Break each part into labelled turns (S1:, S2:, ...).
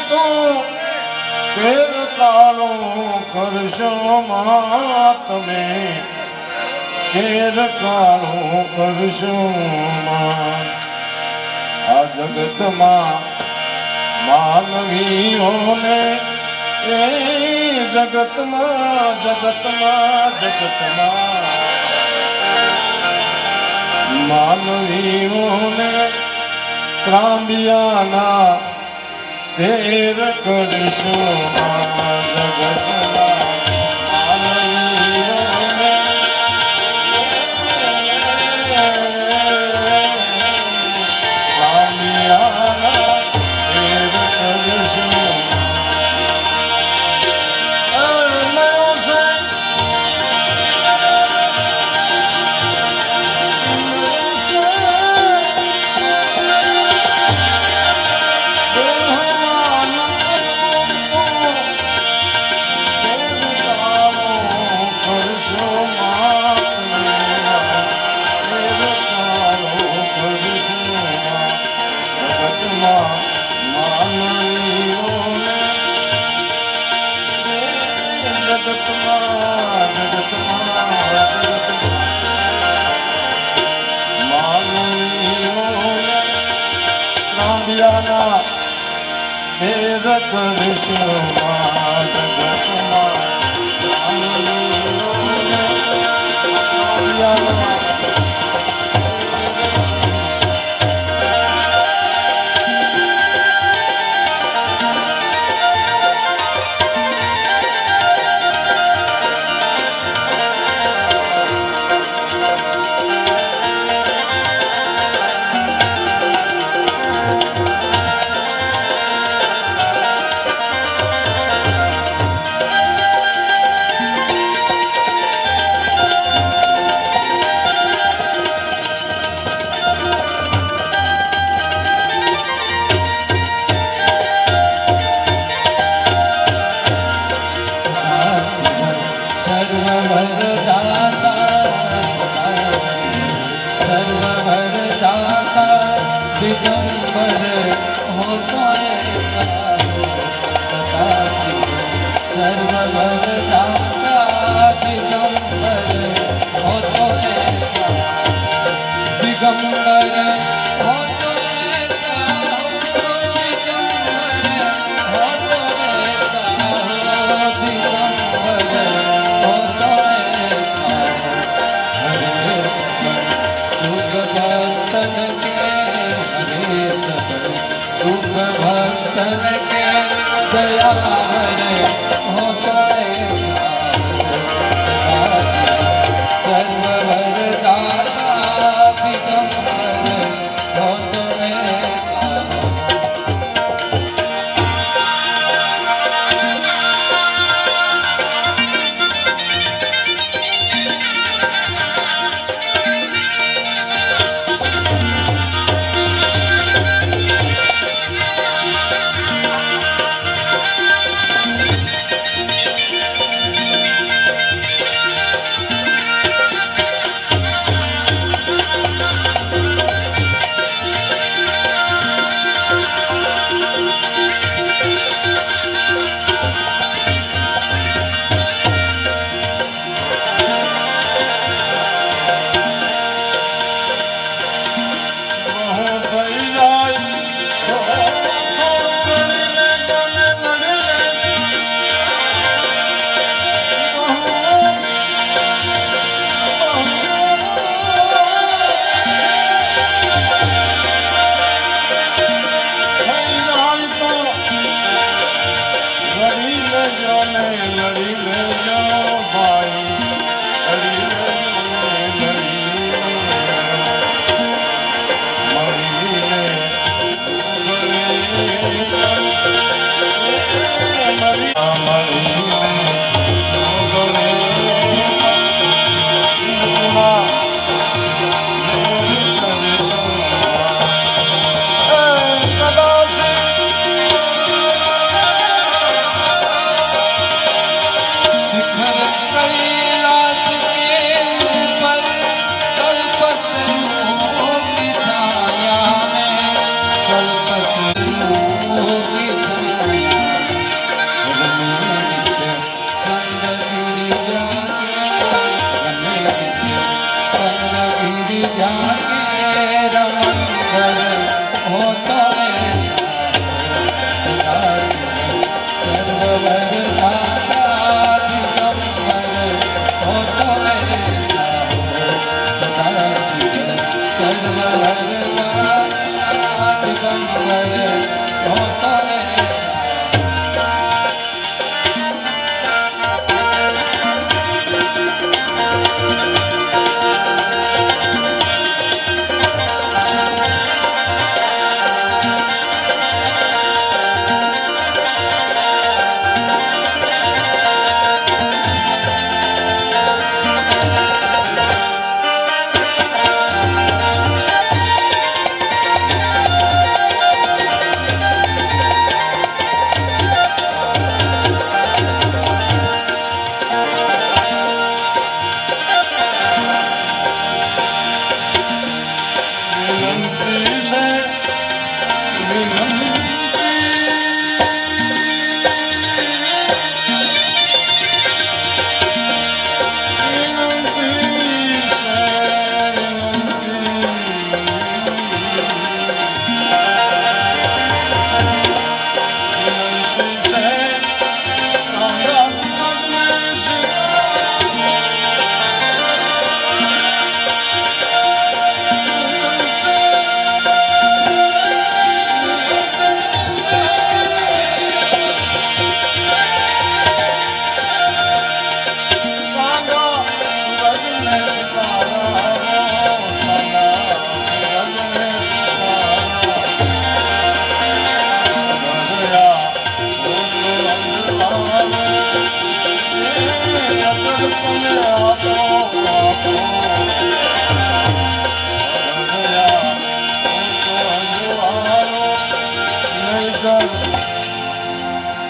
S1: તો ફેર કાળો કરશો માં તમે, ફેર કાળો કરશો માં. આ જગતમાં માનવીઓને એ જગતમાં માનવીઓને ત્રાંબિયાના ફેર કરશો જગતમાં માનવીઓને ત્રાંબિયાના ફેર કરશો. ફેર કરશો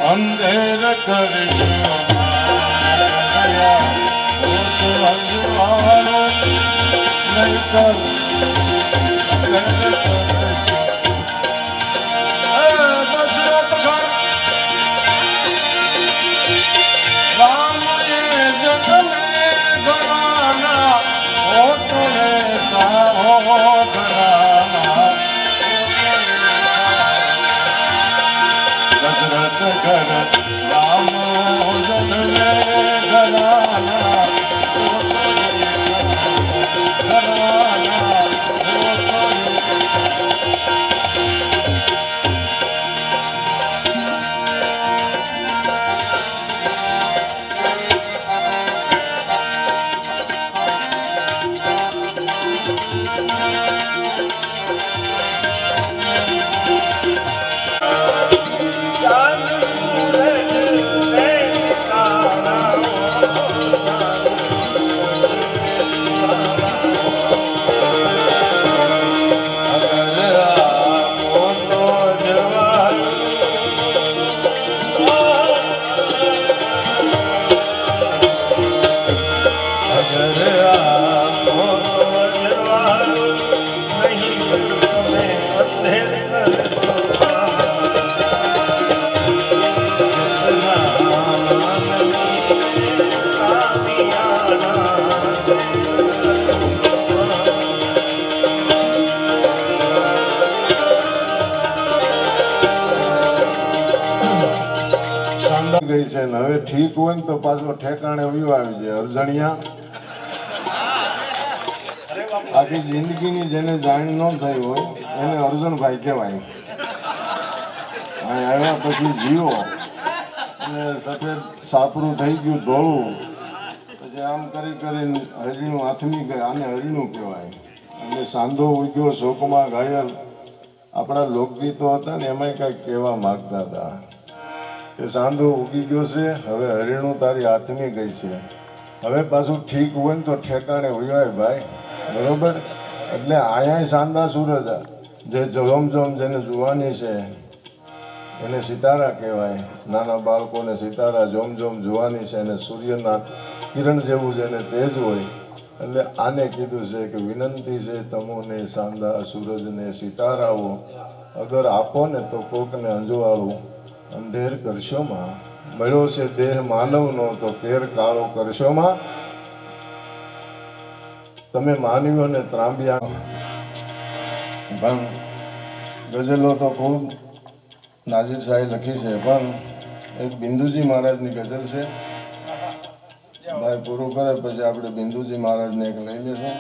S1: અંધેર કરશો દયા તો અંજવાળો નહીં કર અંધેર કરશો દશરથ ઘર રામ એ જન્મે ઘરાના હોતો રહેતા હો ઘરાના દશરથ ઘર રામ જન્મે ઘરાના ગઈ છે ને હવે ઠીક હોય ને તો પાછો ઠેકાણે વ્યૂ આવી જાય અરજણિયા આખી જિંદગીની જેને જાણ ન થઈ હોય એને અર્જુનભાઈ કહેવાય અહીં આવ્યા પછી જીવો અને સફેદ સાપરું થઈ ગયું ધોળું પછી આમ કરી કરીને હરીનું હાથમી ગયા આને હરીનું કહેવાય એટલે સાંધો ઉગ્યો શોકમાં ઘાયલ આપણા લોકગીતો હતા ને એમાંય કંઈક કહેવા માગતા હતા કે સાંધો ઉગી ગયો છે હવે હરીણું તારી હાથમી ગઈ છે હવે પાછું ઠીક હોય ને તો ઠેકાણે હોય ભાઈ બરોબર એટલે અહીંયા સાંધા સૂરજ જે જોમ જોમ જેને જોવાની છે એને સિતારા કહેવાય નાના બાળકોને સિતારા જોમ જોમ જોવાની છે અને સૂર્યના કિરણ જેવું જેને તેજ હોય એટલે આને કીધું છે કે વિનંતી છે તમોને સાંધા સૂરજને સિતારાઓ અગર આપો ને તો કોકને અંજવાળું અંધેર કરશોમાં મળ્યો છે દેહ માનવનો તો કેર કાળો કરશોમાં તમે માનવીઓને ત્રાંબ્યા પણ ગઝલો તો ખૂબ નાઝીર શાહે લખી છે પણ એક બિંદુજી મહારાજની ગઝલ છે ભાઈ પૂરું કરે પછી આપણે બિંદુજી મહારાજને એક લઈ લેશું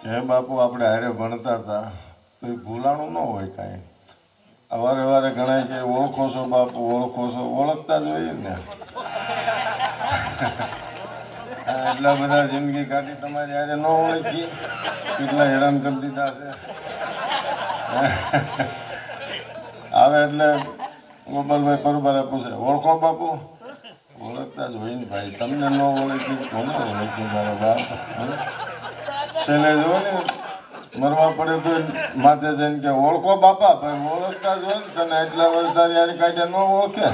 S1: હે બાપુ આપણે હારે ભણતા હતા તો એ ભૂલાણું ન હોય કાંઈ. વારે વારે ઘણા કે ઓળખો છો બાપુ, ઓળખો છો, ઓળખતા જ હોઈએ ને. એટલા બધા જિંદગી કાઢી તમારી હારે ન ઓળખી, કેટલા હેરાન કરી દીધા છે. આવે એટલે ગોપાલભાઈ પરબારે પૂછે, ઓળખો બાપુ? ઓળખતા જ હોય ને ભાઈ, તમને ન ઓળખી કોને ઓળખી મારો બાપ? છેલ્લે જો ને મરવા પડે તો માથે જઈને કે ઓળખો બાપા? ભાઈ ઓળખતા જ હોય ને, તને એટલા વર્ષ તારી યાર કાઢ્યા ન ઓળખે?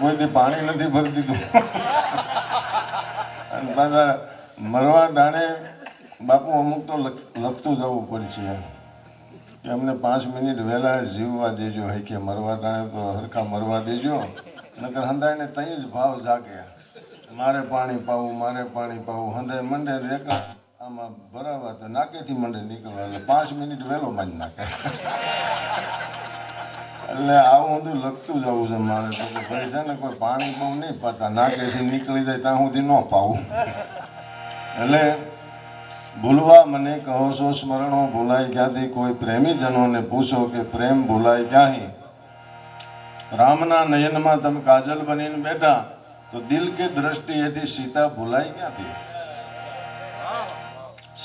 S1: કોઈથી પાણી નથી ભરી દીધું. અને પાછા મરવા ડાણે બાપુ અમુક તો લખતું જવું પડશે કે અમને 5 મિનિટ વહેલા જીવવા દેજો. હે કે મરવા ટાણે તો હરખા મરવા દેજો, નકર હંધાઈને તઈ જ ભાવ જાગે. મારે પાણી પાવું, મારે પાણી પાવું. હંધાઈ મંડે રેકા આમાં ભરાવા તો નાકેથી મંડે નીકળવા, એટલે 5 મિનિટ વહેલો મારી નાખે. એટલે આવું બધું લખતું જવું છે મારે તો. ભાઈ છે ને કોઈ પાણી બહુ નહીં પાતા, નાકેથી નીકળી જાય ત્યાં સુધી ન પાવું. એટલે ભૂલવા મને કહો છો સ્મરણો ભૂલાય ક્યાંથી, કોઈ પ્રેમીજનોને પૂછો કે પ્રેમ ભૂલાય ક્યાંથી. રામના નયનમાં તમે કાજલ બનીને બેઠા તો દિલ કે દ્રષ્ટિએથી સીતા ભૂલાય ક્યાંથી.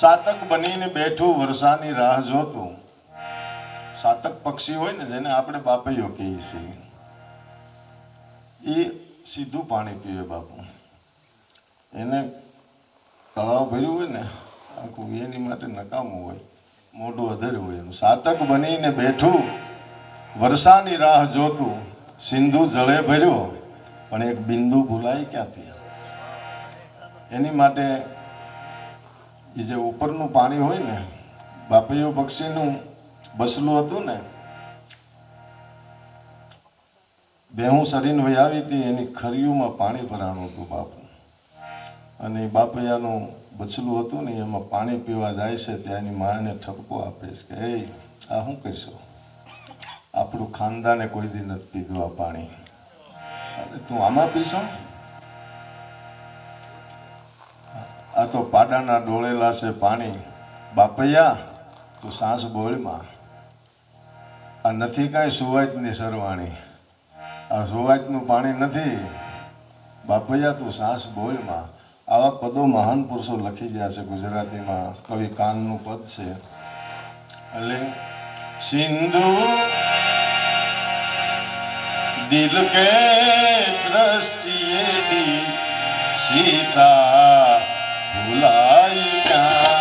S1: સાતક બનીને બેઠું વર્ષાની રાહ જોતું. સાતક પક્ષી હોય ને જેને આપણે બાપૈયો કહીએ છીએ, એ સીધું પાણી પીવે બાપુ. એને તળાવ ભર્યું હોય ને આખું, એની માટે નકામું હોય, મોઢું અધર્યું હોય એનું. સાતક બનીને બેઠું વર્ષાની રાહ જોતું, સિંધુ જળે ભર્યો પણ એક બિંદુ ભૂલાય ક્યાંથી. એની માટે એ જે ઉપરનું પાણી હોય ને, બાપૈયો પક્ષીનું બસલું હતું ને, બેહું સરીને વહી આવી હતી, એની ખરીયુમાં પાણી ભરાણું હતું બાપુ. અને એ બાપૈયાનું બચલું હતું ને, એમાં પાણી પીવા જાય છે ત્યાં એની માને ઠપકો આપે છે કે એ આ શું કરશો? આપણું ખાનદાને કોઈ દી નથી પીધું આ પાણી, તું આમાં પીશો? આ તો પાડાના ડોળેલા છે પાણી. બાપૈયા તું સાસ બોળમાં, આ નથી કાંઈ સુવાતની સરવાણી, આ સુવાતનું પાણી નથી. બાપૈયા તું સાસ બોળમાં. આવા પદો મહાન પુરુષો લખી ગયા છે ગુજરાતીમાં. કવિ કાનનું પદ છે. એટલે સિંધુ દિલ કે દ્રષ્ટિએથી સીતા ભૂલાઈ ક્યાં.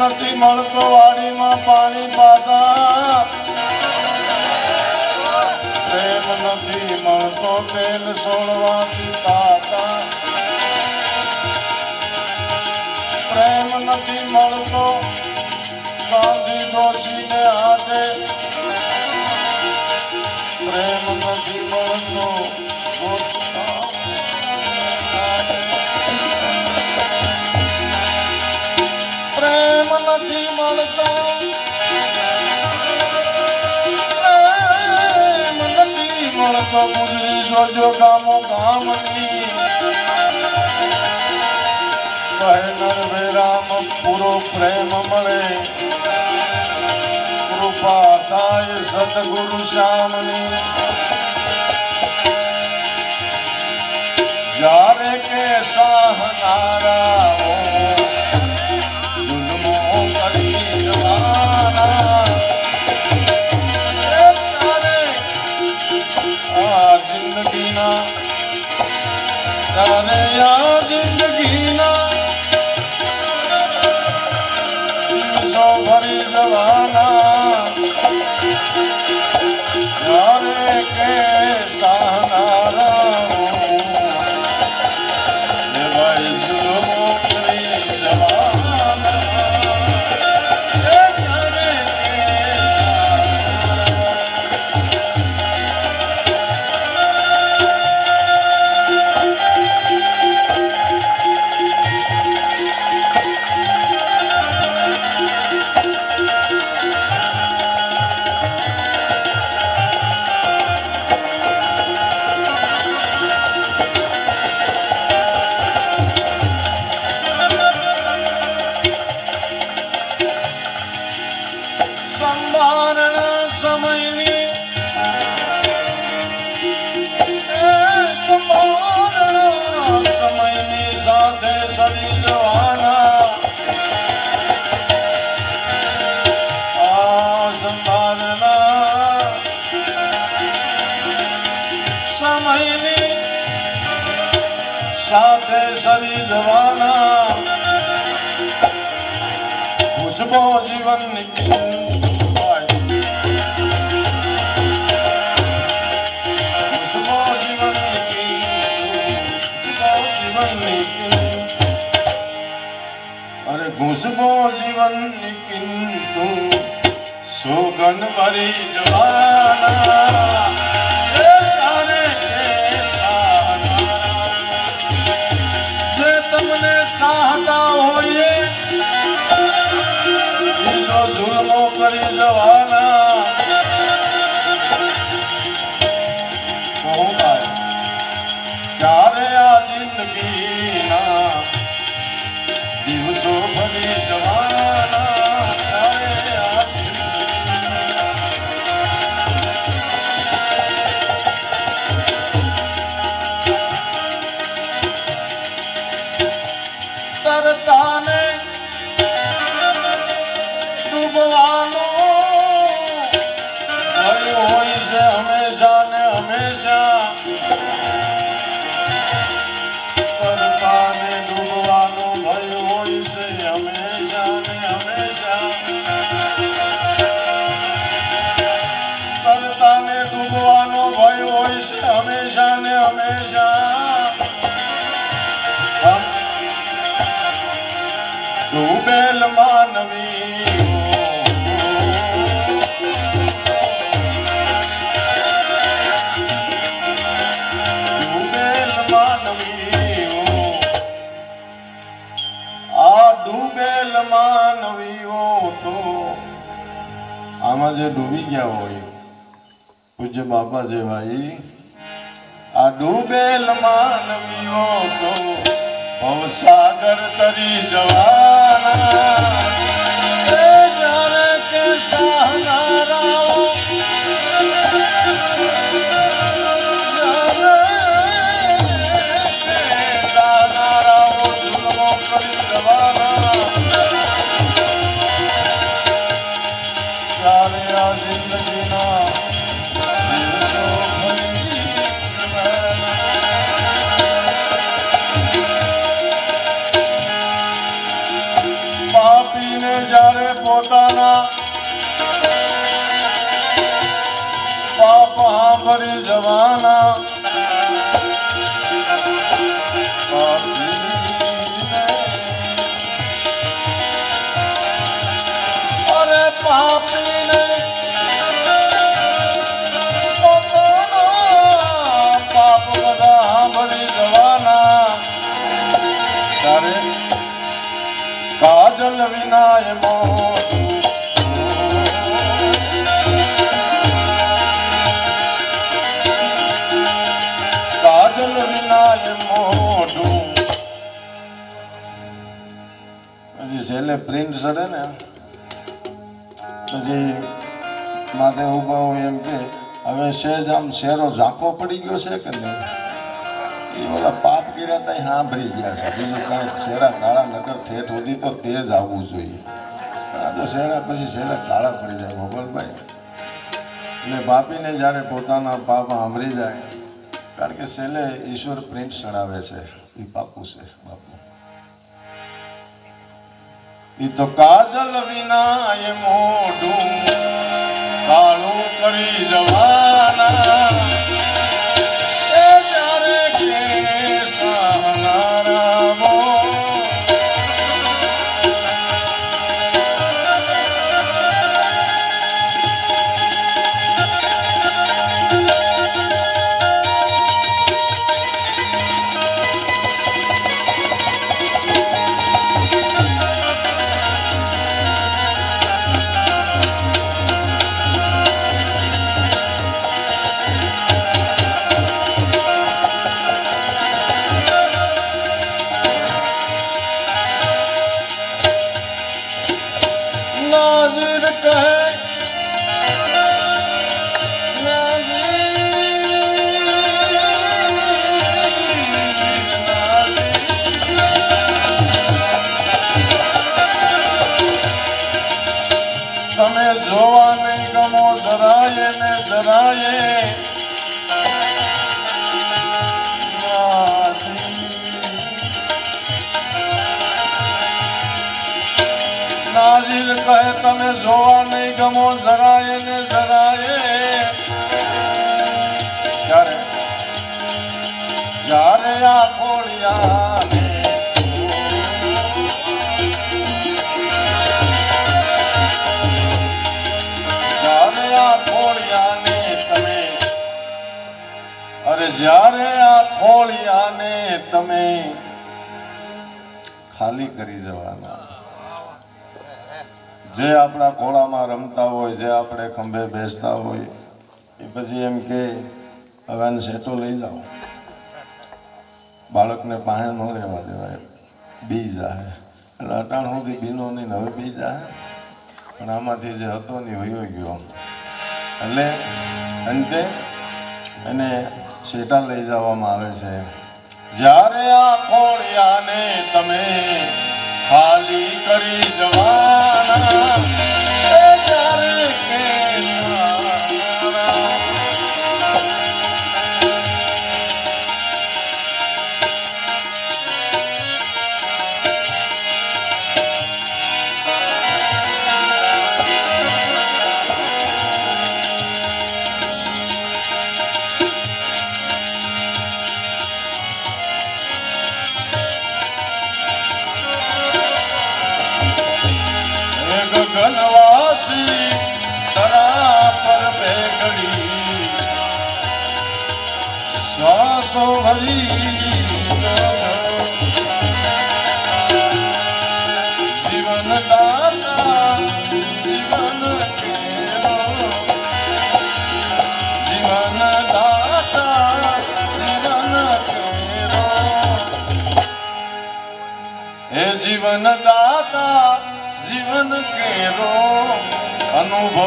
S1: નથી મળતો વાડીમાં પાણી પાતા, પ્રેમ નથી મળતો તેલ સોળવાથી તાતા, પ્રેમ નથી મળતો ગાંધી દોશીને હાથે, પ્રેમ નથી મળતો પ્રેમ નથી મળતો, પ્રેમ નથી મળતો ગુજરી જોજો ગામો ગામની, કહે નરવેરામ પૂરો પ્રેમ મળે, કૃપા થાય સતગુરુ શ્યામની, જ્યારે કે સહનારા જુલ્મો કરી જવાના, ત્યારે આ જિંદગીના, ત્યારે આ જિંદગીના દિવસો ભરી જવાના, જ્યારે કે સહનારા ભાઈ જુલ્મો કરી જવાના, સમયની સાથે સરી જવાના, આ સંભાળના સમયની સાથે સરી જવાના, પૂછબો જીવનની અરે ઘૂસબો જીવનની કિંતુ સોગન ભરી જવાના, જે તમને ચાહતા હોઈએ બીજો જુલ્મો કરી જવાના, ત્યારે આ જિંદગીના દિવસો ભરી જવાના, ત્યારે આ તરતાને ડૂબવાનો ભય હોય છે હંમેશા ને હંમેશા, તરતાને ડૂબવાનો ભય હોય છે હંમેશા ને હંમેશા, તરતાને ડૂબવાનો ભય હોય છે હંમેશા ને હંમેશા, ડૂબેલ માનવી ડૂબેલ માનવી, આ ડૂબેલ માનવીઓ તો આમાં જે ડૂબી ગયા હોય પૂજ્ય બાપા જેવાઈ, આ ડૂબેલ માનવીઓ તો ભવસાગર તરી જવાના, જ્યારે કે સહનારાઓ જુલ્મો કરી જવાના, ત્યારે આ જિંદગીના પાપીને ભરી જવાના અરે પાપીને પાપ બધા ભરી જવાના તારે કાજલ વિનાય મોત કાજલ વિનાય મોઢું હજી છેલ્લે પ્રિન્ટ ચડે ને પછી માથે ઉભા હોય એમ કે હવે સહેજ આમ શેરો ઝાંકો પડી ગયો છે કે નહીં એ ઓલા પાપ કર્યા ત્યાં સાંભળી ગયા છે બીજું કાંઈ શેરા કાળા નગર ઠેઠ સુધી તો તે જ આવવું જોઈએ આ તો શેરા પછી શેરા કાળા પડી જાય ગોપાલભાઈ એટલે પાપીને જ્યારે પોતાના પાપ સાંભળી જાય કારણ કે છેલ્લે ઈશ્વર પ્રિન્ટ ચડાવે છે એ પાપું છે બાપુ એ તો કાજલ વિના એ મોઢું કાળું કરી જવાના એ ત્યારે કે સહનારામો નાઝીર કહે તમે જોવા નહીં ગમો જરાયે ને જરાયે નાઝીર કહે તમે જોવા નહીં ગમો જરાયે ને જરાયે જ્યારે જ્યારે આ ખોડિયાને જ્યારે આ ખોડિયાને તમે અરે જ્યારે આ ખોડિયાને તમે ખાલી કરી જવાના જે આપણા ઘોડામાં રમતા હોય જે આપણે ખંભે બેસતા હોય એ પછી એમ કે હવે આને સેટો લઈ જાઓ બાળકને પાસે ન રહેવા દેવાય બી જાય એટલે અટાણ સુધી બીનો નહીં હવે બી જાય પણ આમાંથી જે હતો નહીં વયો ગયો એટલે અંતે એને સેટા લઈ જવામાં આવે છે જ્યારે આ ખોડિયાને તમે ખાલી કરી જવાના ત્યારે કે ગગનવાસી તરા પર બેગડી શ્વાસો ભરી જીવન દાતા જીવન દાતા જીવન હે જીવન દાતા જીવન કેરો અનુભવ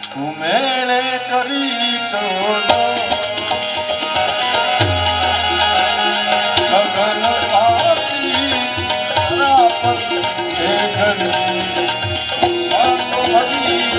S1: તું મેળે કરી તો ગગન આસી રાપત ઘડી શ્વાસો ભરી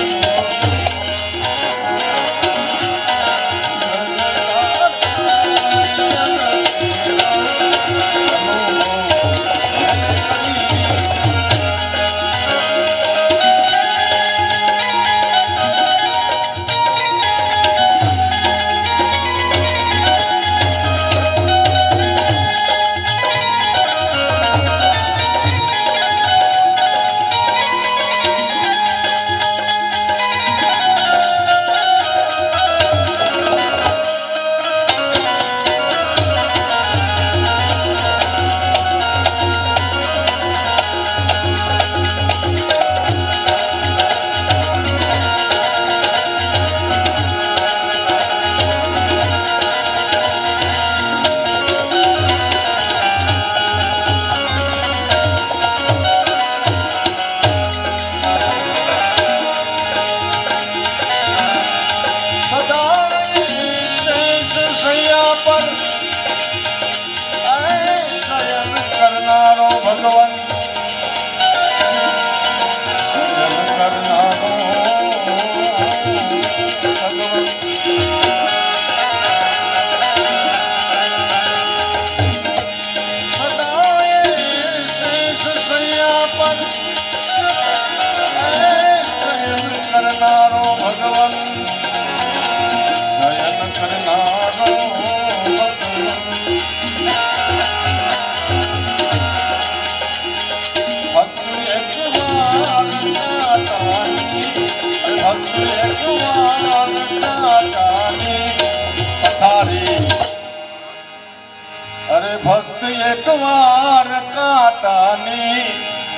S2: અરે ભક્ત એકવાર કાંટાની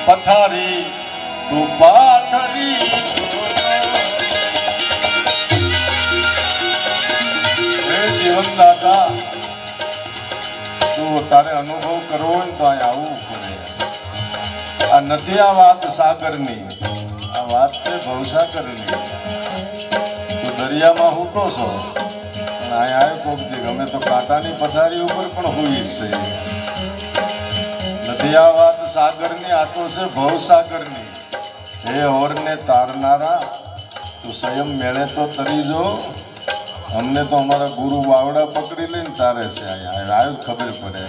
S2: પથારી તું પાથરી હે જીવન દાદા તું તારે અનુભવ કરવો હોય તો અહીં આવવું પડે. આ નથી આ વાત સાગરની, આ વાત છે ભવસાગરની. તો દરિયામાં હું તો છો પણ અહીંયા આવે કોક દે ગમે તો કાંટાની પથારી ઉપર પણ હોઈશ છે. નથી આ વાત સાગરની, આ તો છે ભવસાગરની. હે ઓરને તારનારા તું સંયમ મેળે તો તરી જો. અમને તો અમારા ગુરુ બાવડા પકડી લઈને તારે છે અહીંયા આવ્યું ખબર પડે.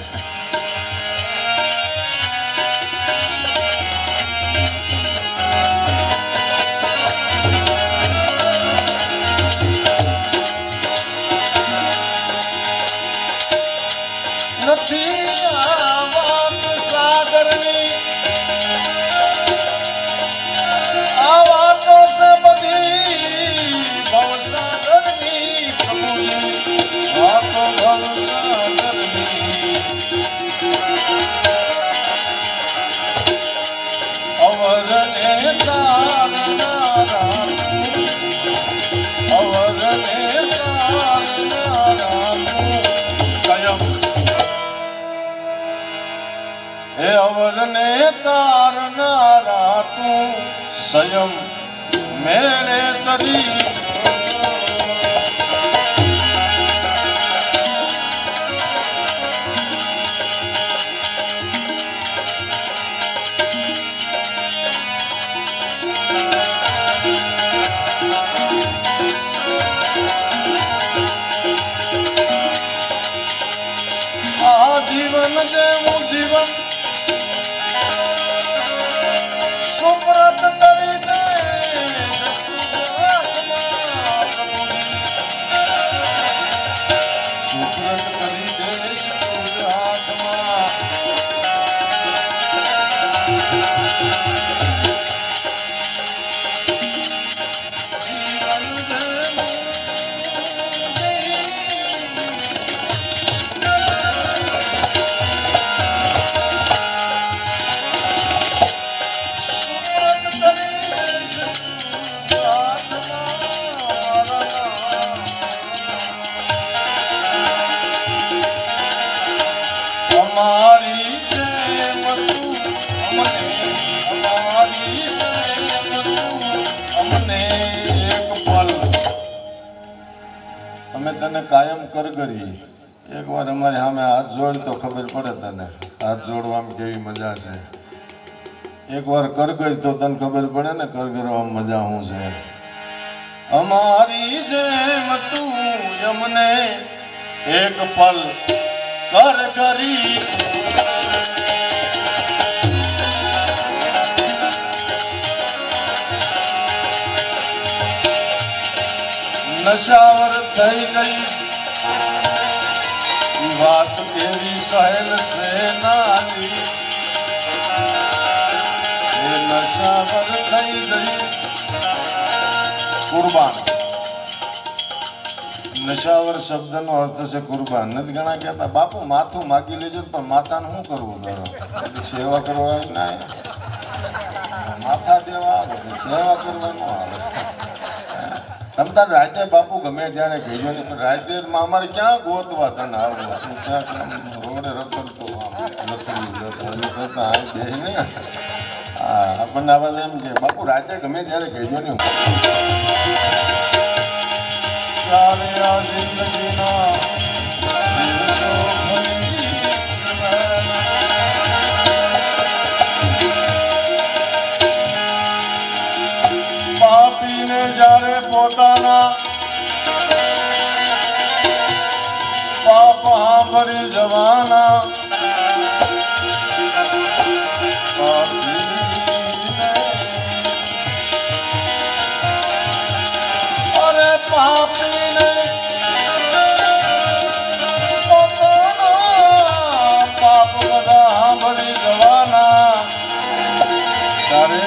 S2: નથી આ વાત સાગરની, આ વાતો છે બધી ભવસાગરની. પ્રભુજી વાતો ભવસાગરની. અવરને તારનારા અવરને તારનારા સંયમ. હે અવરને તારનારા તું સંયમ મેળે તરી. આ જીવન જેવું જીવન સુપ્રત કરી દે સુપ્રત કરી દે હાથમાં. અમારી પ્રેમ તું અમને, અમારી પ્રેમ તું અમને એક પલ. અમે તને કાયમ કરગરી. એકવાર અમારી સામે હાથ જોડ તો ખબર પડે તને હાથ જોડવામાં કેવી મજા છે. એકવાર કરગર તો તને ખબર પડે ને કરગરવામાં મજા શું છે. અમારી જેમ તું અમને એક પલ કરગરી. નશાવર થઈ ગઈ વાત કેવી સહેલ છે નાલી. એ નશાવર થઈ ગઈ કુરબાન. નશાવર શબ્દનો અર્થ છે કુરબાન. નથી ઘણા કહેતા બાપુ માથું માગી લેજો પણ માતાને શું કરવું કરો સેવા કરવા ના માથા દેવા આવે સેવા કરવા ન આવે. તમે તાર રાતે બાપુ ગમે ત્યારે કહેજો ને પણ રાતેમાં અમારે ક્યાં ગોતવા તને આવવા. ક્યાં રોડે રખડતો બે નહીં. હા આપણને આવા એમ કે બાપુ રાતે ગમે ત્યારે કહેજો ને. સારે આ જિંદગીના પાપીને જ્યારે પોતાના પાપ સાંભળી જવાના અરે પાપીને પાપ બધા સાંભળી જવાના. ત્યારે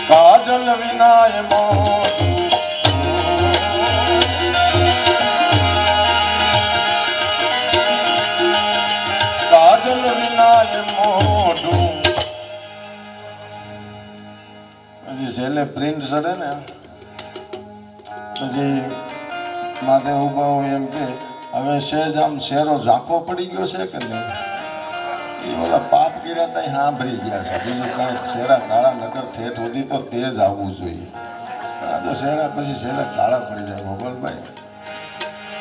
S2: કાજલ વિનાય મોત છેલ્લે પ્રિન્ટ ચડે ને પછી માથે ઊભા હોય એમ કે હવે સહેજ આમ શેરો ઝાંખો પડી ગયો છે કે નહીં એ ઓલા પાપ કર્યા ત્યાં સાંભળી ગયા છે બીજું કાંઈ શેરા કાળા નગર ઠેઠ સુધી તો તેજ આવવું જોઈએ આ તો શેરા પછી શેરા કાળા પડી જાય ગોપાલભાઈ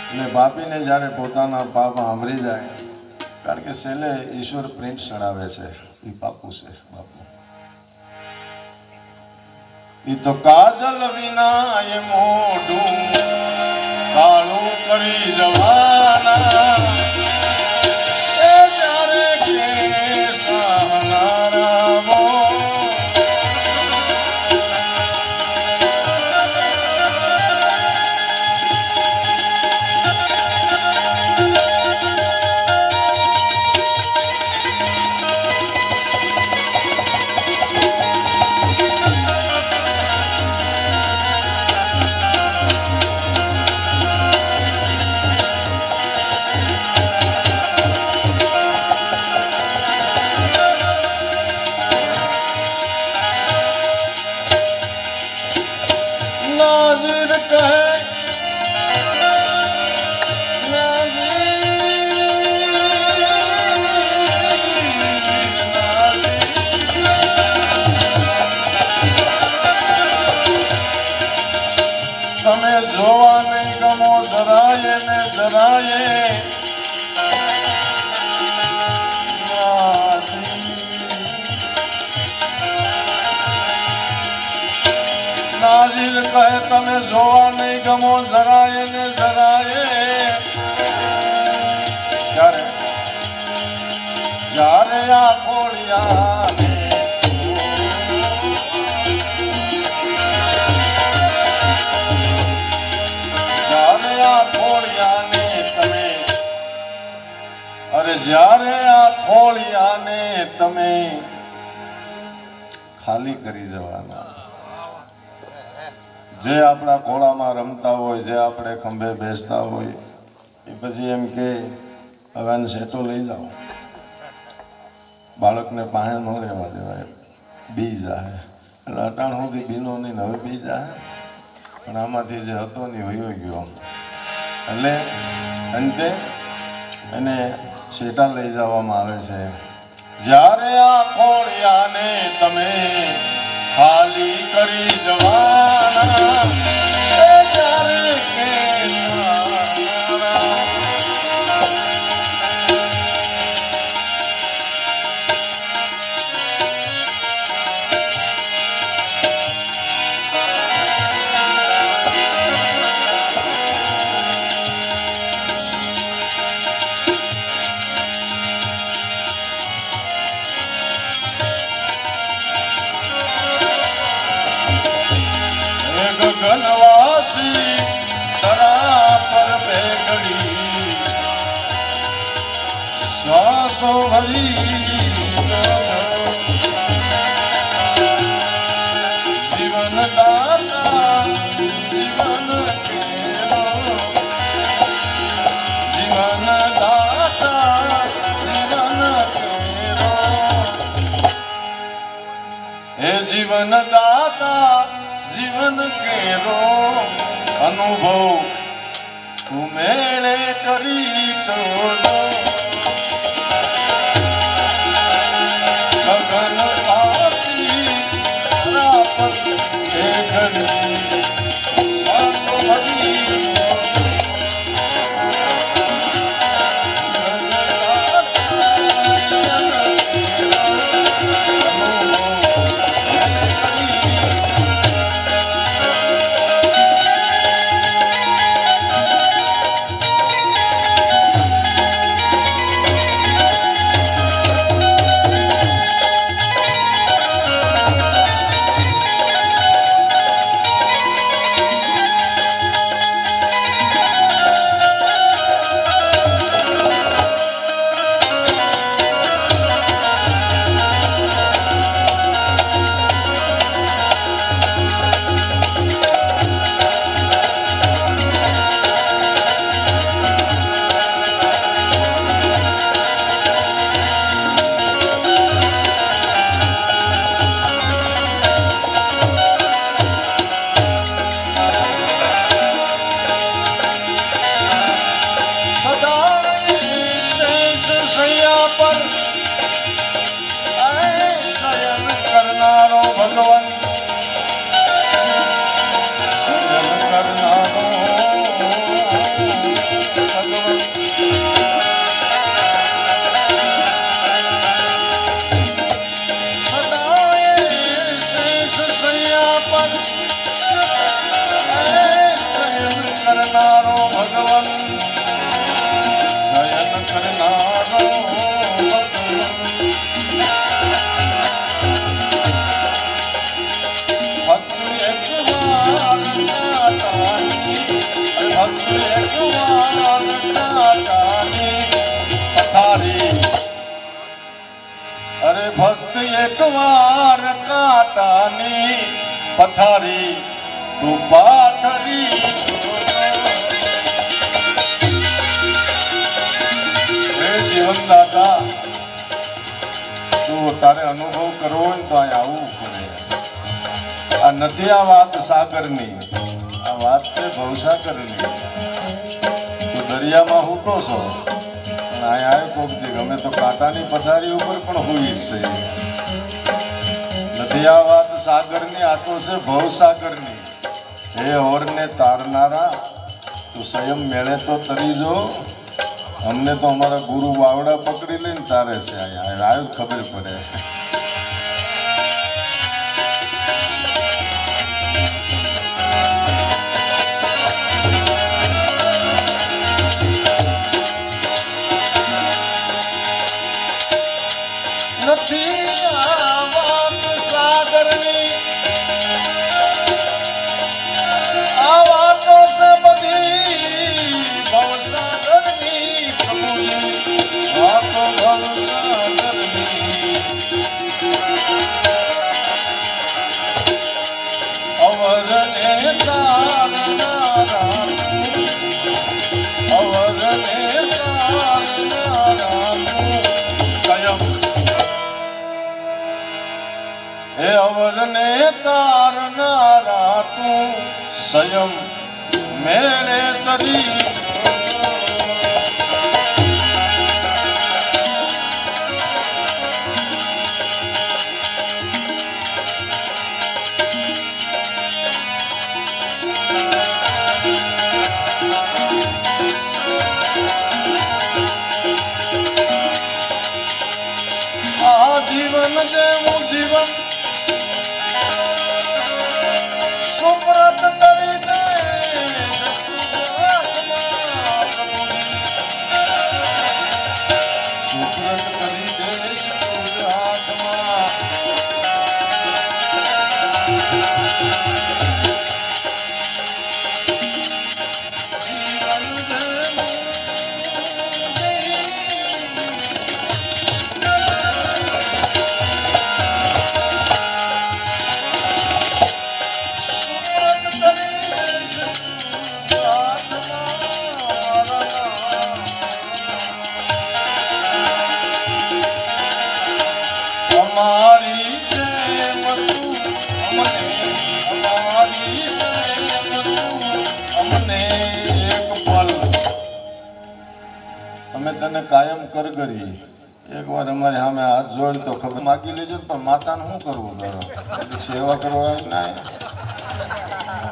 S2: એટલે બાપીને જ્યારે પોતાના પાપ સાંભળી જાય કારણ કે છેલ્લે ઈશ્વર પ્રિન્ટ ચડાવે છે એ પાપું છે બાપુ ઈ તો કાજલ વિના એ મોઢું કાળું કરી જવાના એ ત્યારે કે સહનારામો નાઝીર કહે તમે જોવા નહીં ગમો જરાય ને જરાય નાઝીર કહે તમે જોવા નહીં ગમો જરાય ને જરાય જ્યારે જ્યારે આ ખોડિયાને જ્યારે આ ખોડિયાને તમે અરે જ્યારે આ ખોડિયાને તમે ખાલી કરી જવાના જે આપણા ઘોડામાં રમતા હોય જે આપણે ખંભે બેસતા હોય એ પછી એમ કે હવે આને સેટો લઈ જાઓ બાળકને પાસે ન રહેવા દેવાય બી જાય એટલે અટાણ સુધી બીનો નહીં હવે બી જાય પણ આમાંથી જે હતો ને વયો ગયો એટલે અંતે એને સેટા લઈ જવામાં આવે છે જ્યારે આ ખોડિયાને તમે ખાલી કરી જવાના એ ત્યારે કે ગગનવાસી તરા પર બેગડી શ્વાસો ભરી જીવન દાતા જીવન દાતા હે જીવન દાતા જીવન કેરો અનુભવ તું મેળે કરી તો ગગન આસી રાપત હે ઘડી શ્વાસો ભરી વાર કાંટાની પથારી તું પાથરી હે જીવન દાદા તું તારે અનુભવ કરવો હોય તો અહીં આવવું પડે. આ નથી આ વાત સાગરની, આ વાત છે ભવસાગરની. તું દરિયામાં હૂતો છો પણ અહીંયા આવે કોક દી ગમે તો કાંટાની પથારી ઉપર પણ હોઈશ છે. નથી આ વાત સાગરની, આ તો છે ભવસાગરની. હે ઓરને તારનારા તું સંયમ મેળે તો તરી જો. અમને તો અમારા ગુરુ બાવડા પકડી લઈને તારે છે અહીંયા આવ્યું ખબર પડે. નથી આ વાત સાગરની, આ વાતો છે બધી ભવસાગરની. પ્રભુજી વાતો ભવસાગરની. અવરને તારનારા અવરને તારનારા સંયમ. હે અવરને તારનારા તું સંયમ મેળે તરી. આ જીવન જેવું જીવન સુપ્રત કરી દે સુપ્રત કરી દે હાથમાં. અમારી પ્રેમ તું અમને, અમારી પ્રેમ તું અમને એક પલ. અમે તને કાયમ કર કરી. એકવાર અમારી સામે હાથ જોડ તો ખબર માગી લેજો પણ માતાને શું કરવું કરો? સેવા કરવા ના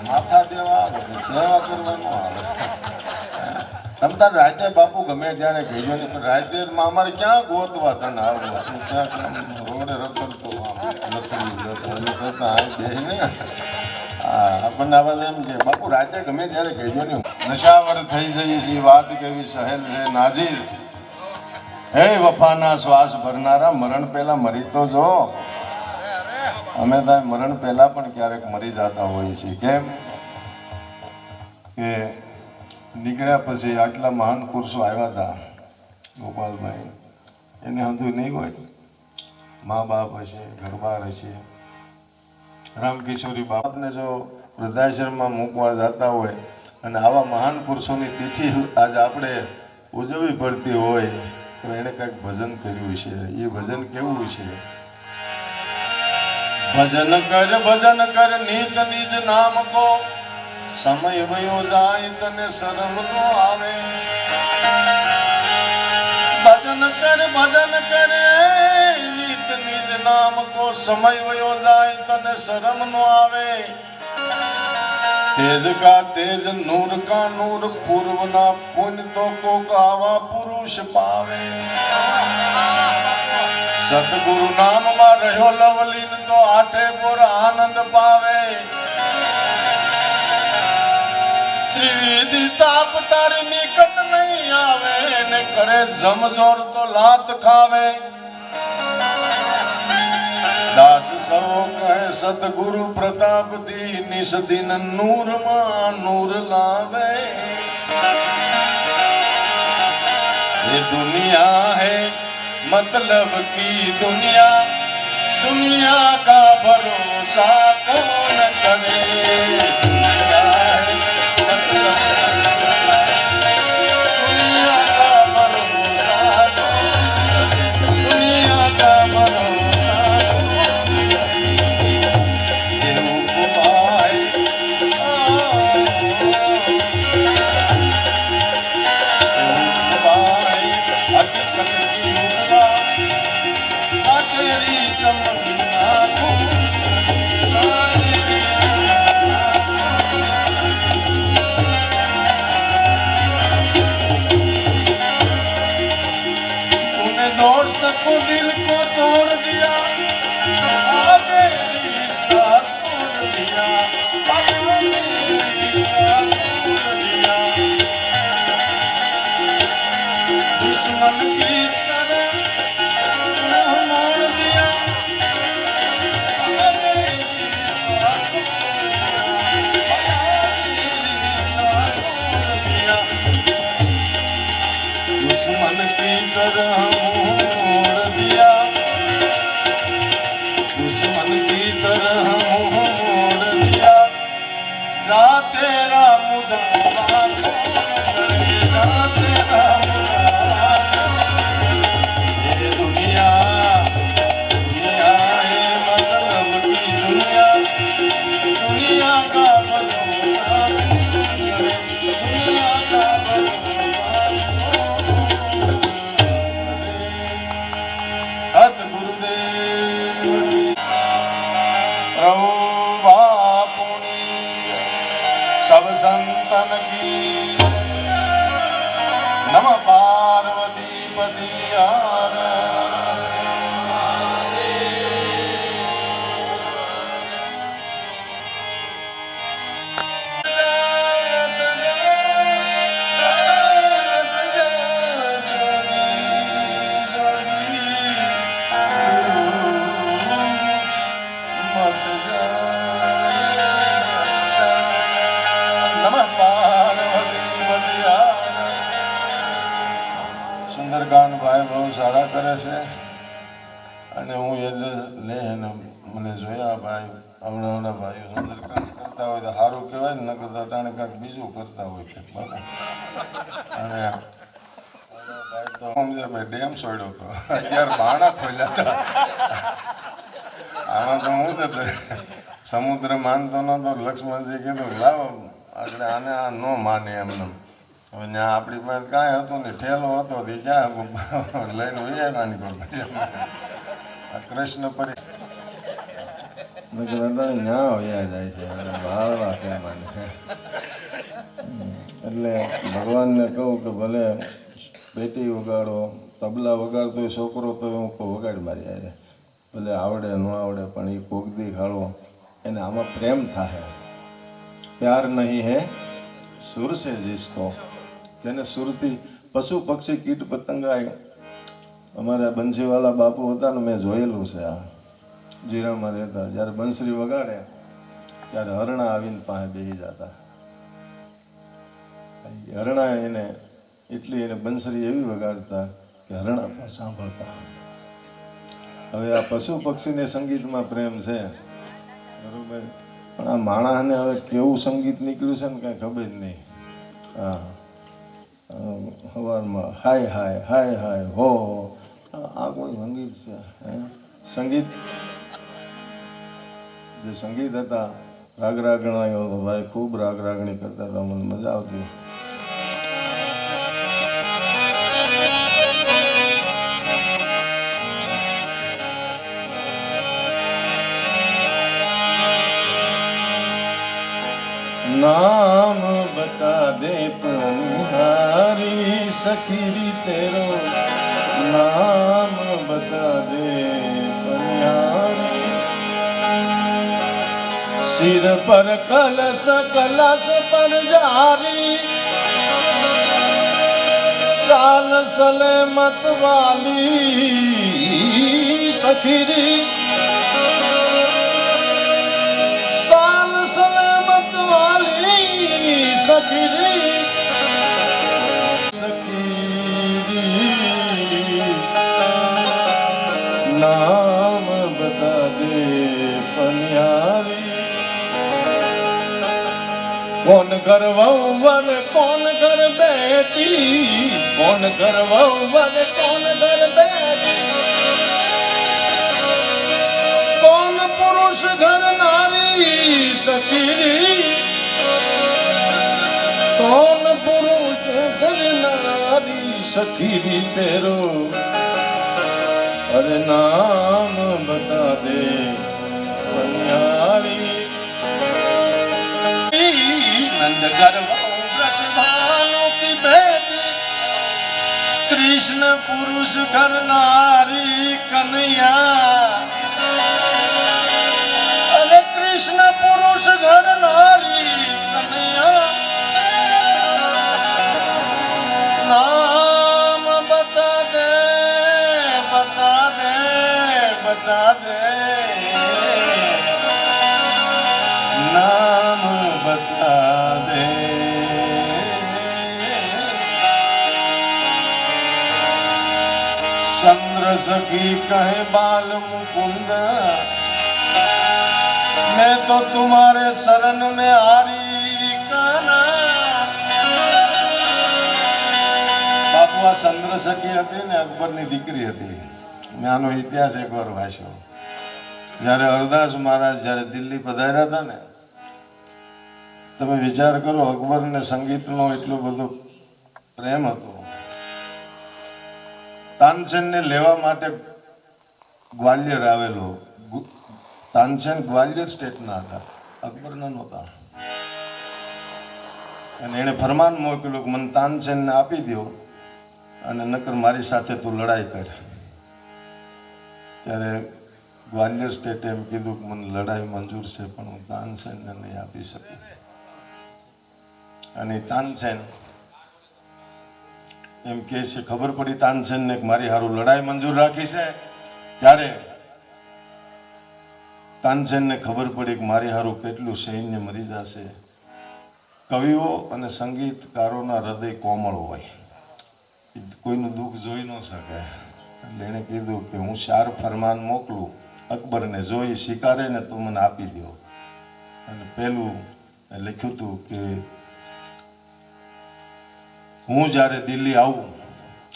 S2: માથા દેવા આવે, સેવા કરવાનું આવે. તમે તાર રાતે બાપુ ગમે ત્યારે કહેજો ને પણ રાતેમાં અમારે ક્યાં ગોતવા તને આવવા? તું ક્યાં રોડે રખડતો ને આપણને આવાજ એમ કે બાપુ રાતે ગમે ત્યારે કહેજો ને. નશાવર થઈ જઈએ છીએ વાત કેવી સહેલ છે નાજીર. હે વફાના શ્વાસ ભરનારા મરણ પહેલા મરી તો જો. અમે ત્યાં મરણ પહેલા પણ ક્યારેક મરી જતા હોઈએ છીએ. કેમ કે નીકળ્યા પછી આટલા મહાન પુરુષો આવ્યા હતા ગોપાલભાઈ, એને હંધું નહીં હોય. મા બાપ હશે, ઘરબાર હશે. રામકિશોરી બાપને જો વૃદ્ધાશ્રમમાં મૂકવા જતા હોય અને આવા મહાન પુરુષોની તિથિ આજે આપણે ઉજવવી પડતી હોય તો એણે કંઈક ભજન કર્યું છે. એ ભજન કેવું છે? ભજન કર નિત નિજ નામ કો, સમય વયો જાય તને શરમ નો આવે. ભજન કર નિત નિજ નામ કો, સમય વયો જાય તને શરમ નો આવે. तेज का तेज नूर का नूर पूर्व ना पुण्य तो को गावा पुरुष पावे। सतगुरु नाम में रहो लवलीन तो आठे पुर आनंद पावे। त्रिविधि ताप तारी निकट नहीं आवे, ने करे जमजोर तो लात खावे। दास सो कहे सतगुरु प्रताप दी, निस दिन नूर मां नूर लावे। ये दुनिया है मतलब की दुनिया, दुनिया का भरोसा कौन करे क्या है मतलब दुनिया का भरोसा दुनिया का भरोसा ये उपमाय हकीकत की उपमा तेरी तमन्ना को तूने दोस्त को दिल को तोड़ दिया आगे रिश्ता तोड़ दिया आगे रिश्ता तोड़ दिया दुश्मन की तरह मोड़ दिया दुश्मन की तरह मोड़ दिया दुश्मन की तरह मोड़ दिया जा तेरा मुदावा जा तेरा मुदावा ये दुनिया दुनिया है मतलब की दुनिया दुनिया का भरोसा दुनिया का भरोसा सतगुरुदेव प्रभु बापुनी सब संतन की नम पार्वती पतियार સુંદરકાંડ ભાઈ બહુ સારા કરે છે અને હું એટલે લે ને મને જોયા ભાઈ આવડા ભાઈઓ સુંદરકાંડ કરતા હોય તો સારું કહેવાય ને નકર તો અટાણે કાંઈક બીજું કરતા હોય છે બરાબર અને ભાઈ તો ભાઈ ડેમ છોડ્યો હતો અત્યારે બાણા ખોલ્યા હતા આમાં તો હું છે સમુદ્ર માનતો નતો લક્ષ્મણજી કીધું લાવો આગળ આને આ ન માને એમને હવે ત્યાં આપણી પાસે કાંઈ હતું ને ઠેલો હતો તે ક્યાં લઈને વૈયાની પર આ કૃષ્ણ પરી ત્યાં વયા જાય છે અને ભાળવા કેમ માને એટલે ભગવાનને કહું કે ભલે પેટી વગાડો તબલા વગાડતો હોય છોકરો તો હું કહું વગાડી મારી આવે ભલે આવડે ન આવડે પણ એ કોકદી ખાડો એને આમાં પ્રેમ થાય પ્યાર નહીં હે સુર સે जिसको જેને સુરથી પશુ પક્ષી કીટ પતંગાય અમારા બંસીવાલા બાપુ હતા ને મેં જોયેલું છે આ જીરામાં રહેતા જ્યારે બંસરી વગાડે ત્યારે હરણા આવીને પાસે બેસી જતા હરણા એને એટલી એને બંસરી એવી વગાડતા કે હરણા પણ સાંભળતા હવે આ પશુ પક્ષીને સંગીતમાં પ્રેમ છે બરોબર પણ આ માણસને હવે કેવું સંગીત નીકળ્યું છે ને કાંઈ ખબર જ નહીં હા સવારમાં હાય હાય હાય હાય હો આ કોઈ સંગીત છે સંગીત જે સંગીત હતા રાગ રાગણાઓ તો ભાઈ ખૂબ રાગ રાગણી કરતા હતા મને મજા આવતી नाम बता दे पनिहारी सखीरी तेरो नाम बता दे पनिहारी सिर पर कलश कलश पर जारी साल सले मत वाली सखीरी साल सले मत वाली सखीरी सखीरी नाम बता कौन घर वंवर कौन घर बेटी, कौन घर वंवर कौन घर बेटी, कौन पुरुष घर नारी सखी, कौन पुरुष घर नारी सखी तेरो, अरे नाम बता दे कन्यारी। नंद गर्भ ब्रज भानु की बेटी, कृष्ण पुरुष घर नारी कन्हैया, अरे कृष्ण पुरुष घर नारी कन्हैया, नाम बता दे बता दे बता दे, नाम बता दे। चंद्र सखी कहे बाल मुकुंद, मैं तो तुम्हारे शरण में हारी काना। બાપુ આ ચંદ્ર સખી હતી ને અકબરની દીકરી હતી. મેં આનો ઇતિહાસ એકવાર વાંચ્યો. જ્યારે હરદાસ મહારાજ જ્યારે દિલ્હી પધાર્યા હતા ને, તમે વિચાર કરો, અકબરને સંગીતનો એટલો બધો પ્રેમ હતો. તાનસેનને લેવા માટે ગ્વાલિયર આવેલો. તાનસેન ગ્વાલિયર સ્ટેટના હતા, અકબરના નહોતા. અને એણે ફરમાન મોકલ્યું કે મને તાનસેનને આપી દો અને નકર મારી સાથે તું લડાઈ કર. ત્યારે ગ્વાલિયર સ્ટેટે એમ કીધું કે મને લડાઈ મંજૂર છે, પણ હું તાનસેનને નહીં આપી શકું. અને તાનસેન એમ કહે છે, ખબર પડી તાનસેનને કે મારી હારું લડાઈ મંજૂર રાખી છે. ત્યારે તાનસેનને ખબર પડી કે મારી હારું કેટલું સૈન્ય મરી જશે. કવિઓ અને સંગીતકારોના હૃદય કોમળ હોય, કોઈનું દુઃખ જોઈ ન શકે. એટલે એણે કીધું કે હું 4 ફરમાન મોકલું અકબરને, જોઈ સ્વીકારે ને તો મને આપી દો. અને પહેલું લખ્યું હતું કે હું જ્યારે દિલ્હી આવું,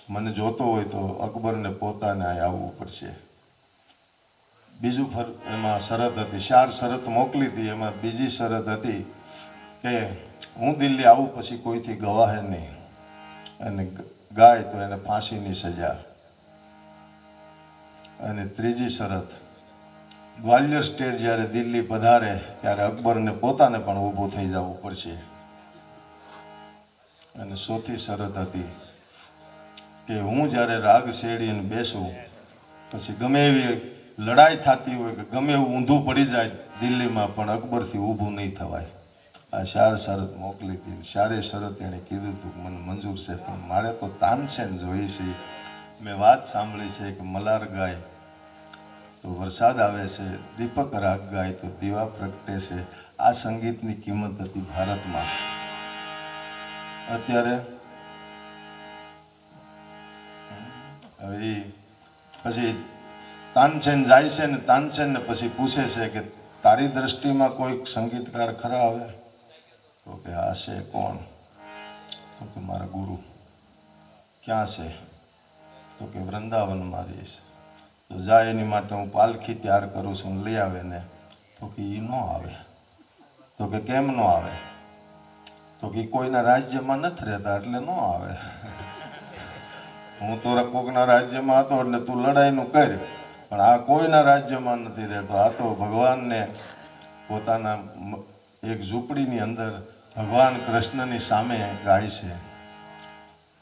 S2: મને જોતો હોય તો અકબરને પોતાને અહીં આવવું પડશે. બીજું એમાં શરત હતી, 4 શરત મોકલી હતી. એમાં બીજી શરત હતી કે હું દિલ્હી આવું પછી કોઈથી ગવાહે નહીં, અને ગાય તો એને ફાંસીની સજા. અને ત્રીજી શરત, ગ્વાલિયર સ્ટેટ જ્યારે દિલ્હી પધારે ત્યારે અકબરને પોતાને પણ ઊભું થઈ જવું પડશે. અને ચોથી શરત હતી કે હું જ્યારે રાગ શેડીને બેસું પછી ગમે એવી લડાઈ થતી હોય કે ગમે એવું ઊંધું પડી જાય દિલ્હીમાં, પણ અકબરથી ઊભું નહીં થવાય. આ 4 શરત મોકલી હતી. 4 શરત એણે કીધું હતું મને મંજૂર છે, પણ મારે તો તાનસેન જોઈ છે. મેં વાત સાંભળી છે કે મલાર ગાય તો વરસાદ આવે છે, દીપક રાગ ગાય તો દીવા પ્રગટે છે. આ સંગીતની કિંમત હતી ભારતમાં. અત્યારે હવે પછી તાનસેન જાય છે ને, તાનસેનને પછી પૂછે છે કે તારી દ્રષ્ટિમાં કોઈ સંગીતકાર ખરા આવે? તો કે હા છે. કોણ? તો કે મારા ગુરુ. ક્યાં છે? તો કે વૃંદાવનમાં રહીશ. તો જાય એની માટે હું પાલખી તૈયાર કરું છું, લઈ આવે ને. તો કે એ ન આવે. તો કે કેમ ન આવે? તો કે કોઈના રાજ્યમાં નથી રહેતા એટલે ન આવે. હું તો કોકના રાજ્યમાં હતો એટલે તું લડાઈનું કર, પણ આ કોઈના રાજ્યમાં નથી રહેતો. આ તો ભગવાનને પોતાના એક ઝૂંપડીની અંદર ભગવાન કૃષ્ણની સામે ગાય છે.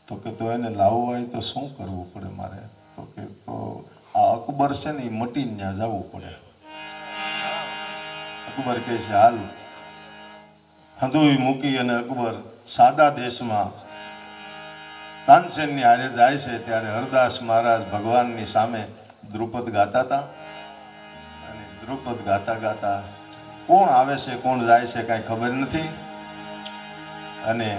S2: તો કે તો એને લાવવું હોય તો શું કરવું પડે મારે? તો કે તો આ અકબર છે ને એ મટીને ત્યાં જવું પડે. અકબર કહે છે હાલ. હંધુઈ મૂકી અને અકબર સાદા દેશમાં તાનસેનની હારે જાય છે. ત્યારે હરદાસ મહારાજ ભગવાનની સામે દ્રુપદ ગાતા હતા. અને દ્રુપદ ગાતા ગાતા કોણ આવે છે કોણ જાય છે કાંઈ ખબર નથી. અને